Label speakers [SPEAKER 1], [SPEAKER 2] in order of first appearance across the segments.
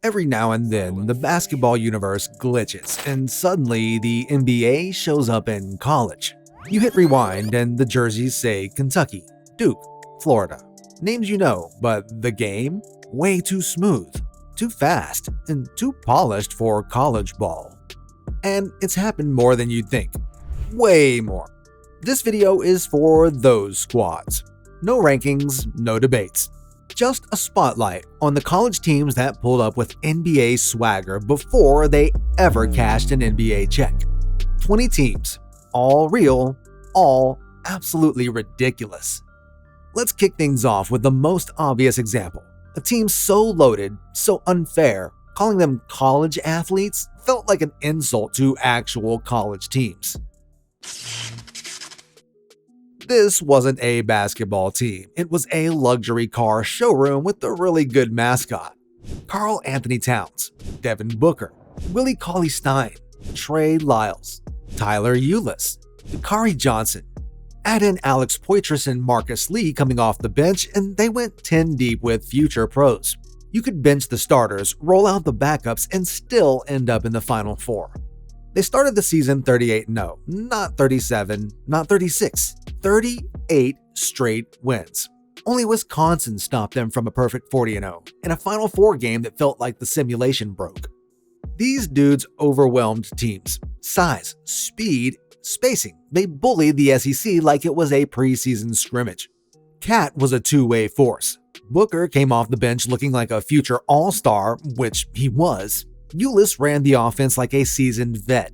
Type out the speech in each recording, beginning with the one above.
[SPEAKER 1] Every now and then, the basketball universe glitches, and suddenly the NBA shows up in college. You hit rewind, and the jerseys say Kentucky, Duke, Florida. Names you know, but the game? Way too smooth, too fast, and too polished for college ball. And it's happened more than you'd think. Way more. This video is for those squads. No rankings, no debates. Just a spotlight on the college teams that pulled up with NBA swagger before they ever cashed an NBA check. 20 teams, all real, all absolutely ridiculous. Let's kick things off with the most obvious example. A team so loaded, so unfair, calling them college athletes felt like an insult to actual college teams. This wasn't a basketball team. It was a luxury car showroom with a really good mascot. Karl-Anthony Towns, Devin Booker, Willie Cauley-Stein, Trey Lyles, Ulis, Dakari Johnson. Add in Alex Poythress and Marcus Lee coming off the bench, and they went 10 deep with future pros. You could bench the starters, roll out the backups, and still end up in the Final Four. They started the season 38-0, not 37, not 36, 38 straight wins. Only Wisconsin stopped them from a perfect 40-0 in a Final Four game that felt like the simulation broke. These dudes overwhelmed teams. Size, speed, spacing. They bullied the SEC like it was a preseason scrimmage. Cat was a two-way force. Booker came off the bench looking like a future all-star, which he was. Ulis ran the offense like a seasoned vet.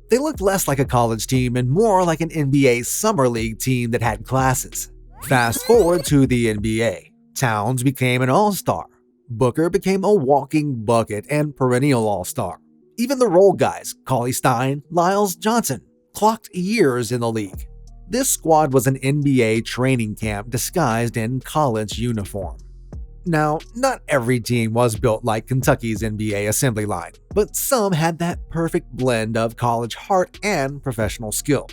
[SPEAKER 1] They looked less like a college team and more like an NBA Summer League team that had classes. Fast forward to the NBA. Towns became an all-star. Booker became a walking bucket and perennial all-star. Even the role guys, Cauley-Stein, Lyles, Johnson, clocked years in the league. This squad was an NBA training camp disguised in college uniform. Now, not every team was built like Kentucky's NBA assembly line, but some had that perfect blend of college heart and professional skill.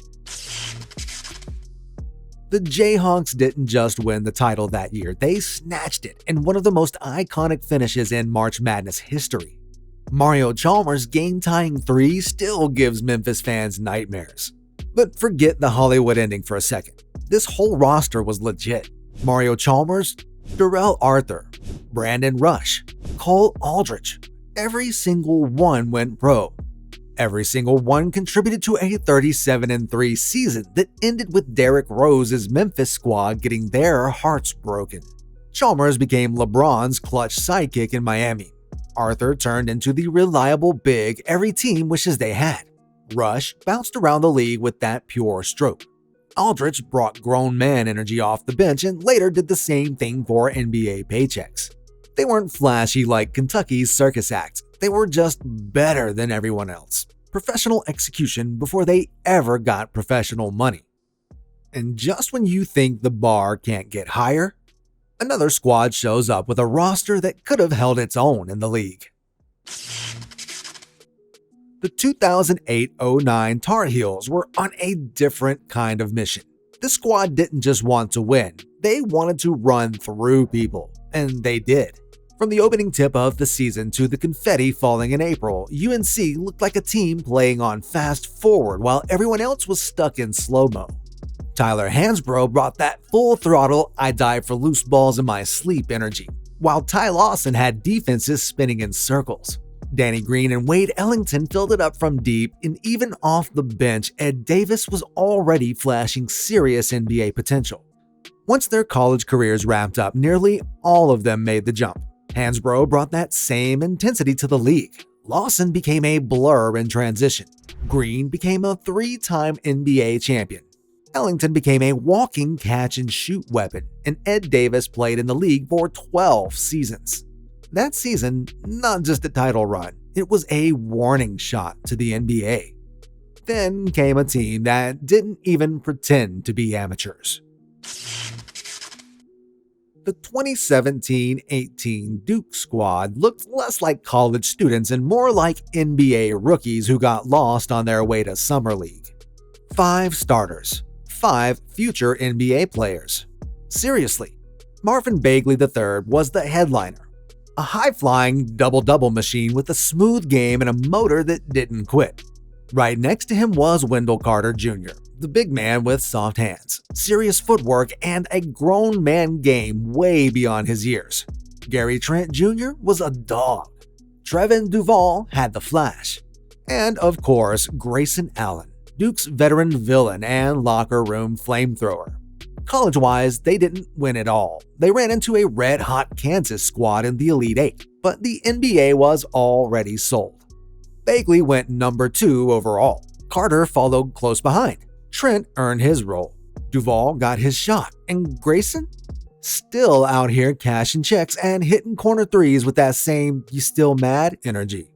[SPEAKER 1] The Jayhawks didn't just win the title that year, they snatched it in one of the most iconic finishes in March Madness history. Mario Chalmers' game-tying three still gives Memphis fans nightmares. But forget the Hollywood ending for a second. This whole roster was legit. Mario Chalmers, Darrell Arthur, Brandon Rush, Cole Aldrich. Every single one went pro. Every single one contributed to a 37-3 season that ended with Derrick Rose's Memphis squad getting their hearts broken. Chalmers became LeBron's clutch sidekick in Miami. Arthur turned into the reliable big every team wishes they had. Rush bounced around the league with that pure stroke. Aldrich brought grown man energy off the bench and later did the same thing for NBA paychecks. They weren't flashy like Kentucky's circus act. They were just better than everyone else. Professional execution before they ever got professional money. And just when you think the bar can't get higher, another squad shows up with a roster that could have held its own in the league. The 2008-09 Tar Heels were on a different kind of mission. The squad didn't just want to win, they wanted to run through people, and they did. From the opening tip of the season to the confetti falling in April, UNC looked like a team playing on fast forward while everyone else was stuck in slow-mo. Tyler Hansbrough brought that full-throttle I dive for loose balls in my sleep energy, while Ty Lawson had defenses spinning in circles. Danny Green and Wade Ellington filled it up from deep, and even off the bench, Ed Davis was already flashing serious NBA potential. Once their college careers wrapped up, nearly all of them made the jump. Hansbrough brought that same intensity to the league. Lawson became a blur in transition. Green became a three-time NBA champion. Ellington became a walking catch-and-shoot weapon, and Ed Davis played in the league for 12 seasons. That season, not just a title run, it was a warning shot to the NBA. Then came a team that didn't even pretend to be amateurs. The 2017-18 Duke squad looked less like college students and more like NBA rookies who got lost on their way to Summer League. 5 starters, 5 future NBA players. Seriously, Marvin Bagley III was the headliner. A high-flying double-double machine with a smooth game and a motor that didn't quit. Right next to him was Wendell Carter Jr., the big man with soft hands, serious footwork, and a grown man game way beyond his years. Gary Trent Jr. was a dog. Trevin Duval had the flash. And, of course, Grayson Allen, Duke's veteran villain and locker room flamethrower. College-wise, they didn't win it all. They ran into a red-hot Kansas squad in the Elite Eight, but the NBA was already sold. Bagley went number 2 overall. Carter followed close behind. Trent earned his role. Duval got his shot. And Grayson? Still out here cashing checks and hitting corner threes with that same "you still mad" energy.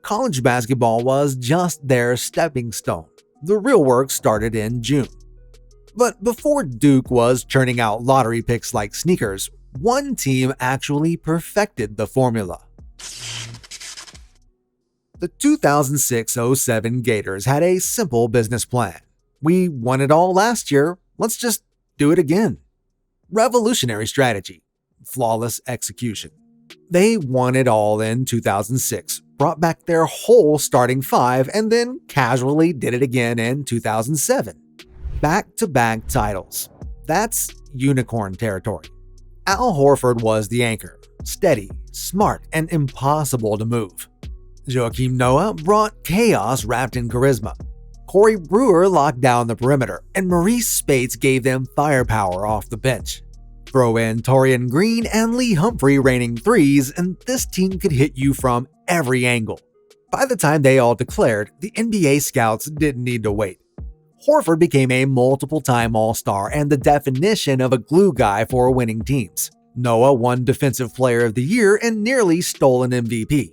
[SPEAKER 1] College basketball was just their stepping stone. The real work started in June. But before Duke was churning out lottery picks like sneakers, one team actually perfected the formula. The 2006-07 Gators had a simple business plan. We won it all last year, let's just do it again. Revolutionary strategy, flawless execution. They won it all in 2006, brought back their whole starting 5, and then casually did it again in 2007. Back-to-back titles. That's unicorn territory. Al Horford was the anchor, steady, smart, and impossible to move. Joakim Noah brought chaos wrapped in charisma. Corey Brewer locked down the perimeter, and Maurice Spates gave them firepower off the bench. Throw in Torian Green and Lee Humphrey raining threes, and this team could hit you from every angle. By the time they all declared, the NBA scouts didn't need to wait. Horford became a multiple-time All-Star and the definition of a glue guy for winning teams. Noah won Defensive Player of the Year and nearly stole an MVP.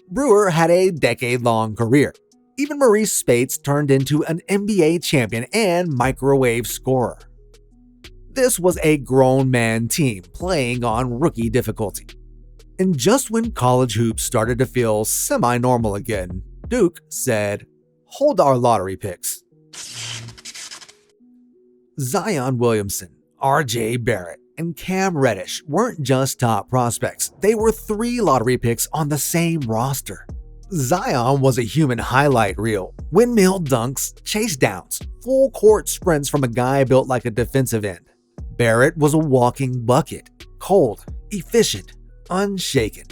[SPEAKER 1] Brewer had a decade-long career. Even Maurice Spates turned into an NBA champion and microwave scorer. This was a grown man team playing on rookie difficulty. And just when college hoops started to feel semi-normal again, Duke said, "Hold our lottery picks." Zion Williamson, R.J. Barrett, and Cam Reddish weren't just top prospects, they were 3 lottery picks on the same roster. Zion was a human highlight reel, windmill dunks, chase downs, full court sprints from a guy built like a defensive end. Barrett was a walking bucket, cold, efficient, unshaken.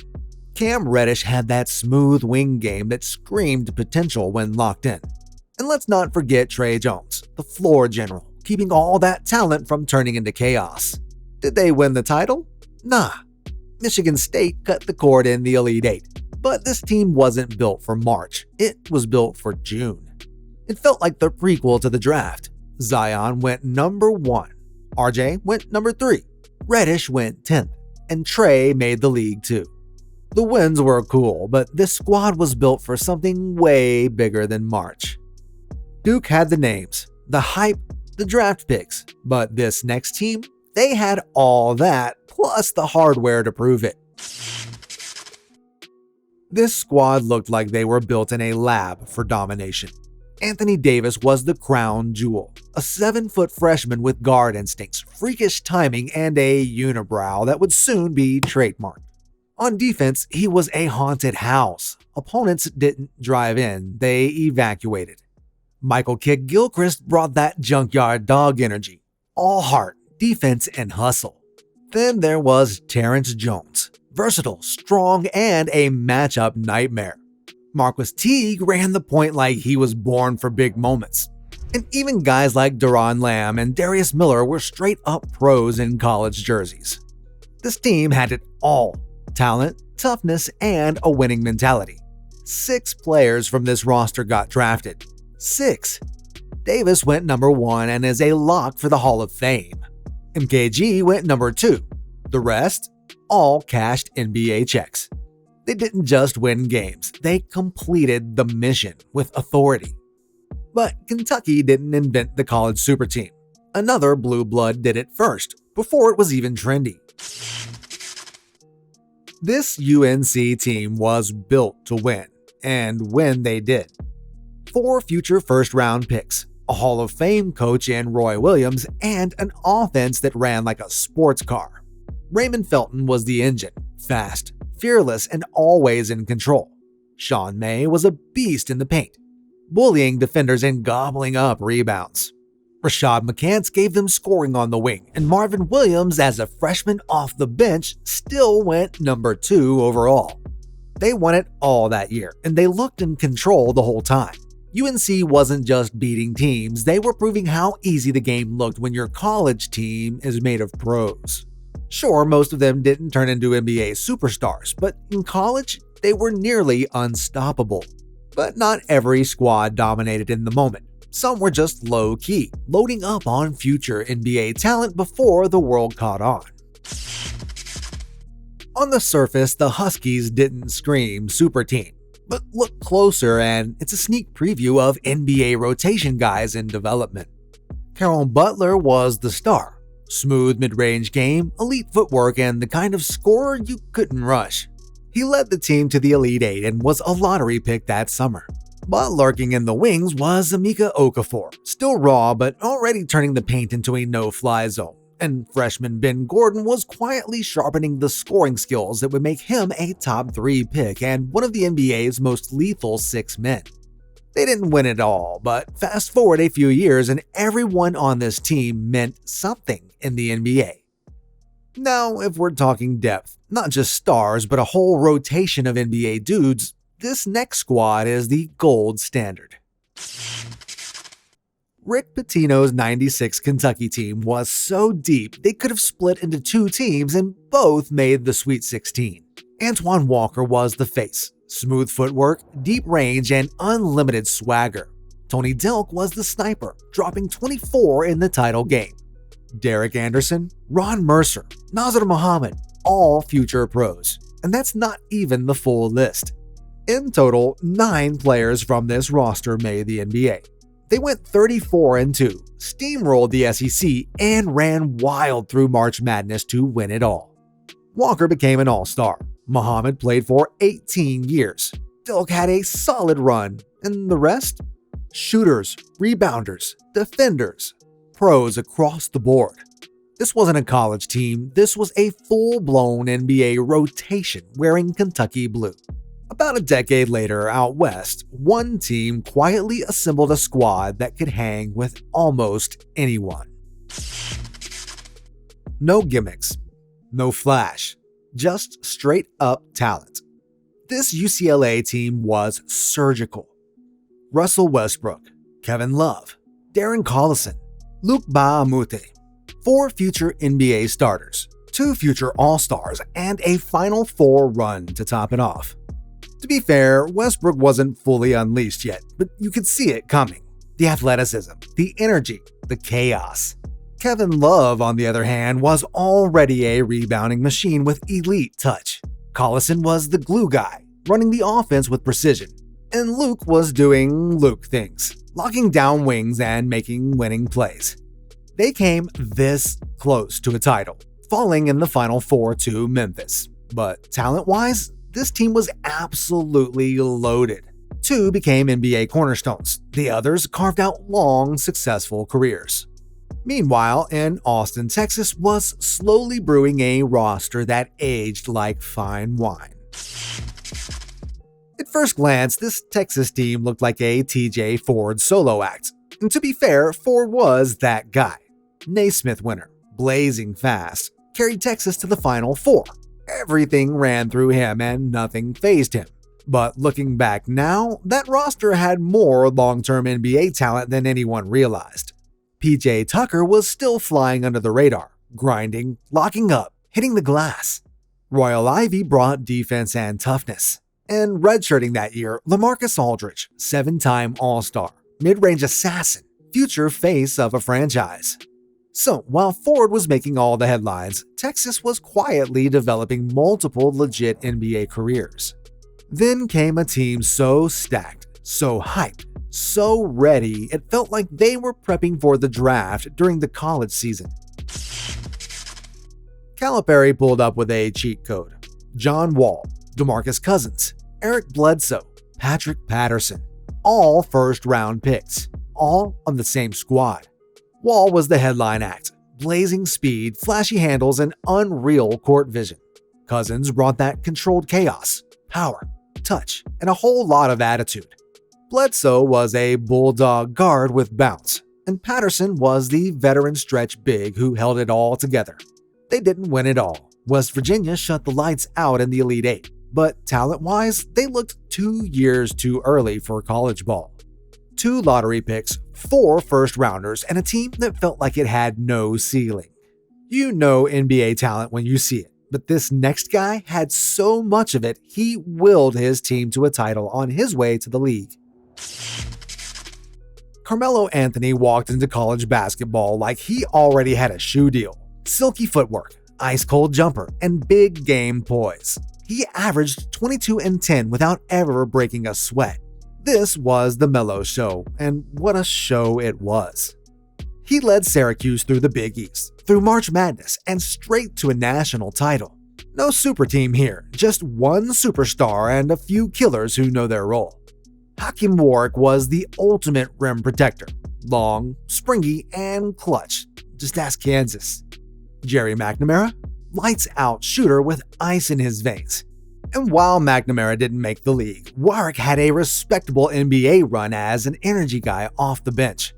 [SPEAKER 1] Cam Reddish had that smooth wing game that screamed potential when locked in. And let's not forget Trey Jones, the floor general, keeping all that talent from turning into chaos. Did they win the title? Nah. Michigan State cut the cord in the Elite Eight. But this team wasn't built for March, it was built for June. It felt like the prequel to the draft. Zion went number 1, RJ went number 3, Reddish went 10th, and Trey made the league too. The wins were cool, but this squad was built for something way bigger than March. Duke had the names, the hype, the draft picks, but this next team, they had all that plus the hardware to prove it. This squad looked like they were built in a lab for domination. Anthony Davis was the crown jewel, a 7-foot freshman with guard instincts, freakish timing, and a unibrow that would soon be trademarked. On defense, he was a haunted house. Opponents didn't drive in, they evacuated. Michael Kidd-Gilchrist brought that junkyard dog energy, all heart, defense, and hustle. Then there was Terrence Jones, versatile, strong, and a matchup nightmare. Marquis Teague ran the point like he was born for big moments. And even guys like Deron Lamb and Darius Miller were straight-up pros in college jerseys. This team had it all: talent, toughness, and a winning mentality. 6 players from this roster got drafted. 6. Davis went number 1 and is a lock for the Hall of Fame. MKG went number 2. The rest? All cashed NBA checks. They didn't just win games, they completed the mission with authority. But Kentucky didn't invent the college super team. Another blue blood did it first, before it was even trendy. This UNC team was built to win, and win they did. 4 future first-round picks, a Hall of Fame coach in Roy Williams, and an offense that ran like a sports car. Raymond Felton was the engine, fast, fearless and always in control. Sean May was a beast in the paint, bullying defenders and gobbling up rebounds. Rashad McCants gave them scoring on the wing, and Marvin Williams, as a freshman off the bench, still went number 2 overall. They won it all that year, and they looked in control the whole time. UNC wasn't just beating teams, they were proving how easy the game looked when your college team is made of pros. Sure, most of them didn't turn into NBA superstars, but in college, they were nearly unstoppable. But not every squad dominated in the moment. Some were just low-key, loading up on future NBA talent before the world caught on. On the surface, the Huskies didn't scream super team, but look closer and it's a sneak preview of NBA rotation guys in development. Caron Butler was the star. Smooth mid-range game, elite footwork, and the kind of scorer you couldn't rush. He led the team to the Elite Eight and was a lottery pick that summer. But lurking in the wings was Emeka Okafor, still raw but already turning the paint into a no-fly zone. And freshman Ben Gordon was quietly sharpening the scoring skills that would make him a top 3 pick and one of the NBA's most lethal 6 men. They didn't win it all, but fast forward a few years and everyone on this team meant something in the NBA. Now, if we're talking depth, not just stars, but a whole rotation of NBA dudes, this next squad is the gold standard. Rick Pitino's 96 Kentucky team was so deep they could have split into 2 teams and both made the Sweet 16. Antoine Walker was the face, smooth footwork, deep range, and unlimited swagger. Tony Delk was the sniper, dropping 24 in the title game. Derek Anderson, Ron Mercer, Nazr Muhammad, all future pros. And that's not even the full list. In total, 9 players from this roster made the NBA. They went 34-2, steamrolled the SEC, and ran wild through March Madness to win it all. Walker became an all-star. Muhammad played for 18 years. Delk had a solid run, and the rest? Shooters, rebounders, defenders, pros across the board. This wasn't a college team, this was a full-blown NBA rotation wearing Kentucky blue. About a decade later, out west, one team quietly assembled a squad that could hang with almost anyone. No gimmicks, no flash, just straight-up talent. This UCLA team was surgical. Russell Westbrook, Kevin Love, Darren Collison, Luke Baamute, 4 future NBA starters, 2 future All-Stars, and a Final Four run to top it off. To be fair, Westbrook wasn't fully unleashed yet, but you could see it coming. The athleticism, the energy, the chaos. Kevin Love, on the other hand, was already a rebounding machine with elite touch. Collison was the glue guy, running the offense with precision. And Luke was doing Luke things, locking down wings and making winning plays. They came this close to a title, falling in the Final Four to Memphis. But talent-wise, this team was absolutely loaded. 2 became NBA cornerstones. The others carved out long, successful careers. Meanwhile, in Austin, Texas was slowly brewing a roster that aged like fine wine. At first glance, this Texas team looked like a TJ Ford solo act. And to be fair, Ford was that guy. Naismith winner, blazing fast, carried Texas to the Final Four. Everything ran through him and nothing fazed him. But looking back now, that roster had more long-term NBA talent than anyone realized. PJ Tucker was still flying under the radar, grinding, locking up, hitting the glass. Royal Ivey brought defense and toughness. And redshirting that year, LaMarcus Aldridge, 7-time All-Star, mid-range assassin, future face of a franchise. So, while Ford was making all the headlines, Texas was quietly developing multiple legit NBA careers. Then came a team so stacked, so hyped, so ready, it felt like they were prepping for the draft during the college season. Calipari pulled up with a cheat code. John Wall, DeMarcus Cousins, Eric Bledsoe, Patrick Patterson, all first-round picks, all on the same squad. Wall was the headline act, blazing speed, flashy handles, and unreal court vision. Cousins brought that controlled chaos, power, touch, and a whole lot of attitude. Bledsoe was a bulldog guard with bounce, and Patterson was the veteran stretch big who held it all together. They didn't win it all. West Virginia shut the lights out in the Elite Eight, but talent-wise, they looked 2 years too early for college ball. 2 lottery picks, 4 first-rounders, and a team that felt like it had no ceiling. You know NBA talent when you see it, but this next guy had so much of it, he willed his team to a title on his way to the league. Carmelo Anthony walked into college basketball like he already had a shoe deal. Silky footwork, ice-cold jumper, and big game poise. He averaged 22 and 10 without ever breaking a sweat. This was the Melo Show, and what a show it was. He led Syracuse through the Big East, through March Madness, and straight to a national title. No super team here, just one superstar and a few killers who know their role. Hakeem Warwick was the ultimate rim protector. Long, springy, and clutch. Just ask Kansas. Jerry McNamara? Lights-out shooter with ice in his veins. And while McNamara didn't make the league, Warwick had a respectable NBA run as an energy guy off the bench.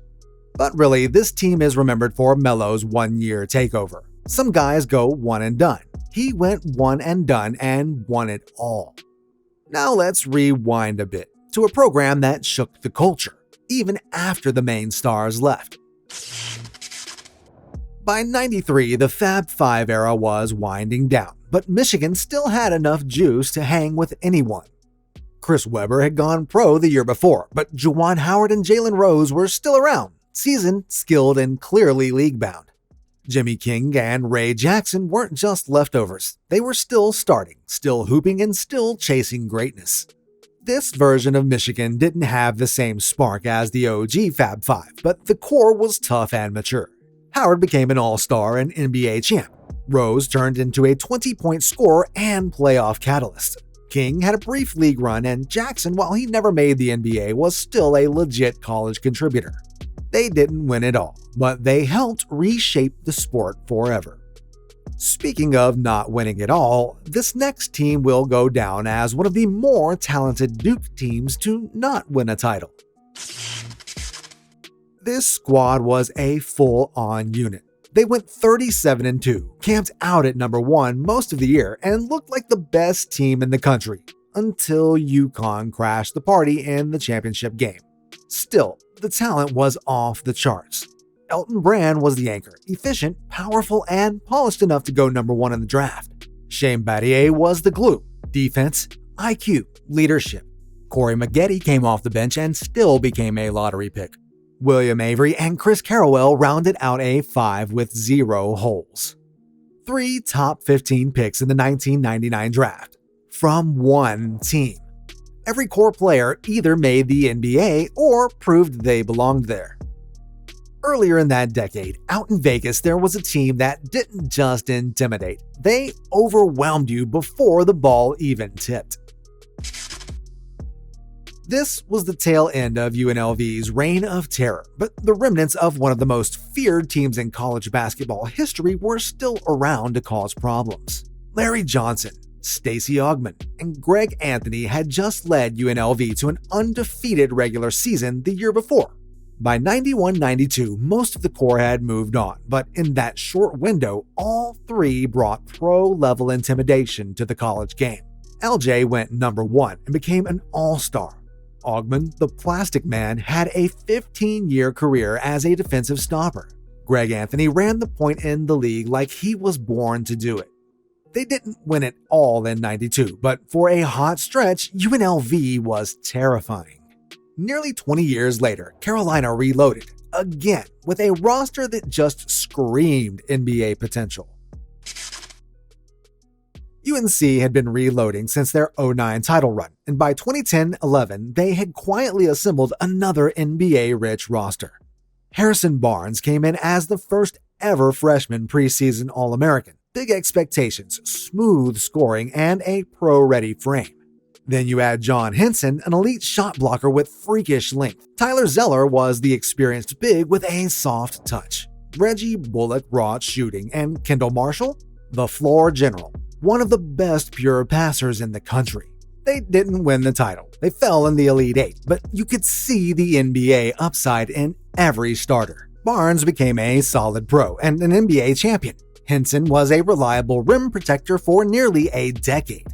[SPEAKER 1] But really, this team is remembered for Melo's one-year takeover. Some guys go one and done. He went one and done and won it all. Now let's rewind a bit to a program that shook the culture, even after the main stars left. By '93, the Fab Five era was winding down, but Michigan still had enough juice to hang with anyone. Chris Webber had gone pro the year before, but Juwan Howard and Jalen Rose were still around, seasoned, skilled, and clearly league-bound. Jimmy King and Ray Jackson weren't just leftovers. They were still starting, still hooping, and still chasing greatness. This version of Michigan didn't have the same spark as the OG Fab Five, but the core was tough and mature. Howard became an all-star and NBA champ. Rose turned into a 20-point scorer and playoff catalyst. King had a brief league run, and Jackson, while he never made the NBA, was still a legit college contributor. They didn't win it all, but they helped reshape the sport forever. Speaking of not winning it all, this next team will go down as one of the more talented Duke teams to not win a title. This squad was a full-on unit. They went 37-2, camped out at number 1 most of the year, and looked like the best team in the country, until UConn crashed the party in the championship game. Still, the talent was off the charts. Elton Brand was the anchor, efficient, powerful, and polished enough to go number 1 in the draft. Shane Battier was the glue, defense, IQ, leadership. Corey Maggette came off the bench and still became a lottery pick. William Avery and Chris Carrawell rounded out a 5 with 0 holes. 3 top 15 picks in the 1999 draft. From one team. Every core player either made the NBA or proved they belonged there. Earlier in that decade, out in Vegas, there was a team that didn't just intimidate. They overwhelmed you before the ball even tipped. This was the tail end of UNLV's reign of terror, but the remnants of one of the most feared teams in college basketball history were still around to cause problems. Larry Johnson, Stacey Augmon, and Greg Anthony had just led UNLV to an undefeated regular season the year before. By 91-92, most of the core had moved on, but in that short window, all 3 brought pro-level intimidation to the college game. LJ went number 1 and became an all-star. Augmon, the plastic man, had a 15-year career as a defensive stopper. Greg Anthony ran the point in the league like he was born to do it. They didn't win it all in '92, but for a hot stretch, UNLV was terrifying. Nearly 20 years later, Carolina reloaded, again, with a roster that just screamed NBA potential. UNC had been reloading since their '09 title run, and by 2010-11, they had quietly assembled another NBA-rich roster. Harrison Barnes came in as the first ever freshman preseason All-American. Big expectations, smooth scoring, and a pro-ready frame. Then you add John Henson, an elite shot blocker with freakish length. Tyler Zeller was the experienced big with a soft touch. Reggie Bullock brought shooting, and Kendall Marshall, the floor general. one of the best pure passers in the country. They didn't win the title. They fell in the Elite Eight, but you could see the NBA upside in every starter. Barnes became a solid pro and an NBA champion. Henson was a reliable rim protector for nearly a decade.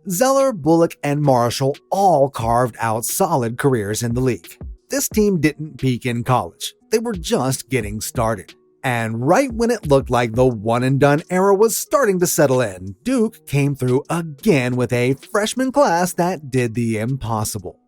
[SPEAKER 1] Zeller, Bullock, and Marshall all carved out solid careers in the league. This team didn't peak in college. They were just getting started. And right when it looked like the one-and-done era was starting to settle in, Duke came through again with a freshman class that did the impossible.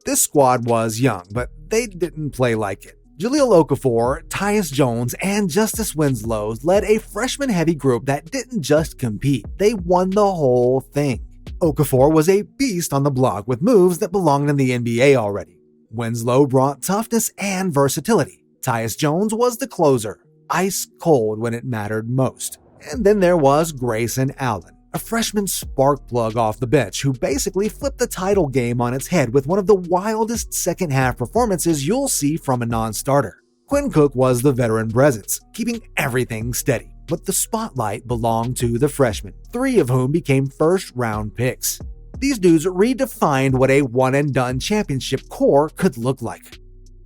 [SPEAKER 1] This squad was young, but they didn't play like it. Jahlil Okafor, Tyus Jones, and Justice Winslow led a freshman-heavy group that didn't just compete, they won the whole thing. Okafor was a beast on the block with moves that belonged in the NBA already. Winslow brought toughness and versatility. Tyus Jones was the closer, ice cold when it mattered most. And then there was Grayson Allen, a freshman spark plug off the bench who basically flipped the title game on its head with one of the wildest second-half performances you'll see from a non-starter. Quinn Cook was the veteran presence, keeping everything steady, but the spotlight belonged to the freshmen, 3 of whom became first-round picks. These dudes redefined what a one-and-done championship core could look like.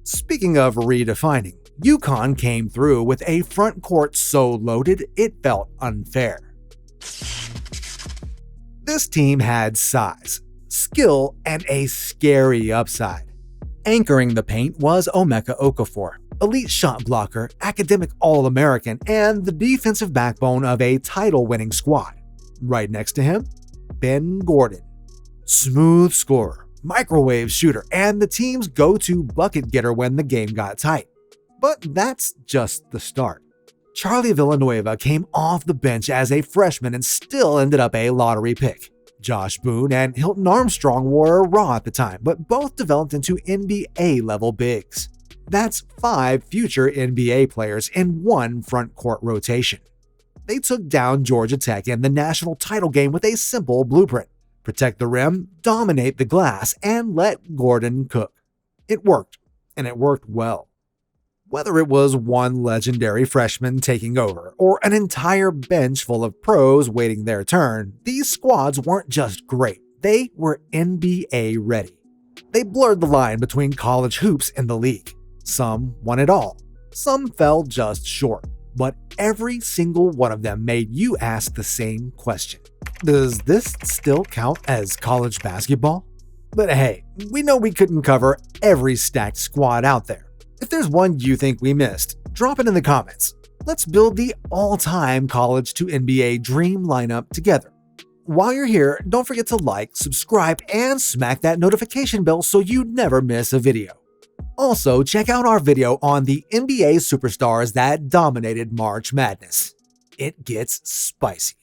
[SPEAKER 1] Speaking of redefining, UConn came through with a front court so loaded it felt unfair. This team had size, skill, and a scary upside. Anchoring the paint was Emeka Okafor, elite shot blocker, academic All-American, and the defensive backbone of a title-winning squad. Right next to him, Ben Gordon, smooth scorer, microwave shooter, and the team's go-to bucket getter when the game got tight. But that's just the start. Charlie Villanueva came off the bench as a freshman and still ended up a lottery pick. Josh Boone and Hilton Armstrong were raw at the time, but both developed into NBA-level bigs. That's 5 future NBA players in one front-court rotation. They took down Georgia Tech in the national title game with a simple blueprint: protect the rim, dominate the glass, and let Gordon cook. It worked, and it worked well. Whether it was one legendary freshman taking over or an entire bench full of pros waiting their turn, these squads weren't just great, they were NBA ready. They blurred the line between college hoops and the league. Some won it all, some fell just short, but every single one of them made you ask the same question: does this still count as college basketball? But hey, we know we couldn't cover every stacked squad out there. If there's one you think we missed, drop it in the comments. Let's build the all-time college to NBA dream lineup together. While you're here, don't forget to like, subscribe, and smack that notification bell so you never miss a video. Also, check out our video on the NBA superstars that dominated March Madness. It gets spicy.